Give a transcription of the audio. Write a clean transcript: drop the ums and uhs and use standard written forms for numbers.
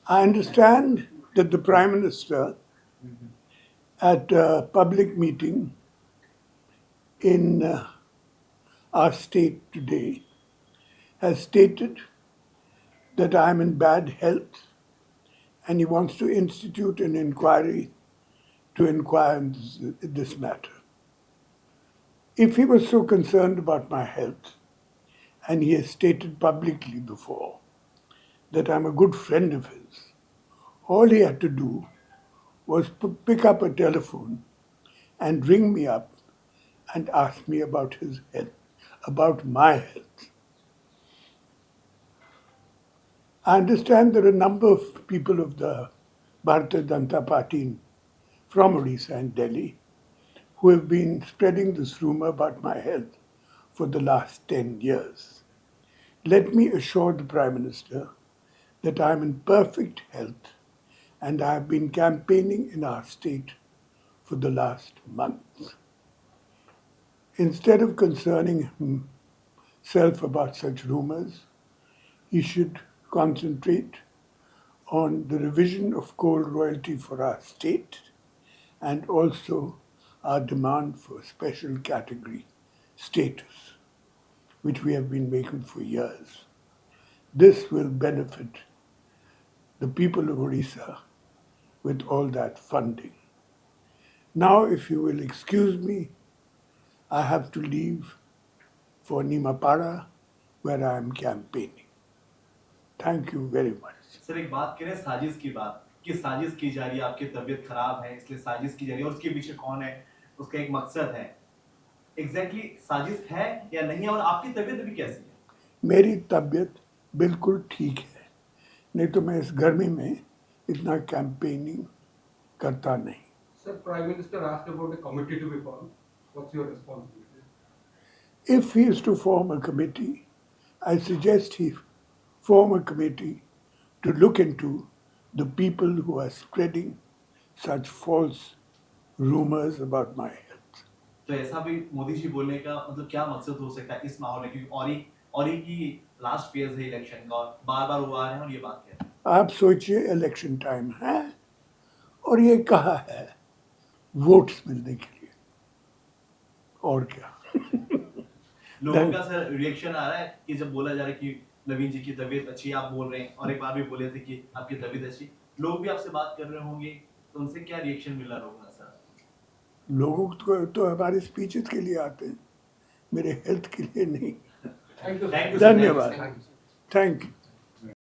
I understand that the Prime Minister, at a public meeting in our state today, has stated that I am in bad health and he wants to institute an inquiry to inquire in this matter. If he was so concerned about my health, and he has stated publicly before that I'm a good friend of his, all he had to do was pick up a telephone and ring me up and ask me about his health, about my health. I understand there are a number of people of the Bharatiya Janata Party from Odisha and Delhi who have been spreading this rumor about my health for the last 10 years. Let me assure the Prime Minister that I am in perfect health and I have been campaigning in our state for the last month. Instead of concerning himself about such rumors, he should concentrate on the revision of coal royalty for our state and also our demand for special category status, which we have been making for years. This will benefit the people of Odisha with all that funding. Now, if you will excuse me, I have to leave for Nimapara, where I am campaigning. Thank you very much. Sir एक बात करें साजिश की बात कि साजिश की जा रही है, आपकी तबीयत खराब है इसलिए साजिश की जा रही है और उसके पीछे कौन है, उसका एक मकसद है। एग्जैक्टली साजिश है या नहीं है और आपकी तबीयत अभी कैसी है? मेरी तबीयत बिल्कुल ठीक है, नहीं तो मैं इस गर्मी में इतना कैंपेनिंग करता नहीं। Sir, Prime Minister asked about a committee to be formed. What's your responsibility? If he is to form a committee, I suggest he form a committee to look into the people who are spreading such false rumors about my health. तो ऐसा भी मोदी जी बोलने का मतलब क्या मकसद हो सकता है इस माहौल में, क्योंकि औरी की लास्ट फेज है इलेक्शन का और बार-बार वो आ रहे हैं और ये बात कह रहे हैं। आप सोचिए इलेक्शन टाइम है और ये कहा है वोट्स मिलने के लिए, और क्या। लोगों का सर रिएक्शन आ रहा है कि जब बोला जा रहा है कि नवीन जी की तबीयत अच्छी है, आप बोल रहे हैं और एक बार भी बोले थे कि आपकी तबीयत अच्छी, लोग भी आपसे बात कर रहे होंगे तो उनसे क्या रिएक्शन मिला लोगों का सर? लोगों को तो हमारे स्पीचेस के लिए आते हैं, मेरे हेल्थ के लिए नहीं। Thank you. Thank you, sir. धन्यवाद, Thank you, sir. Thank you.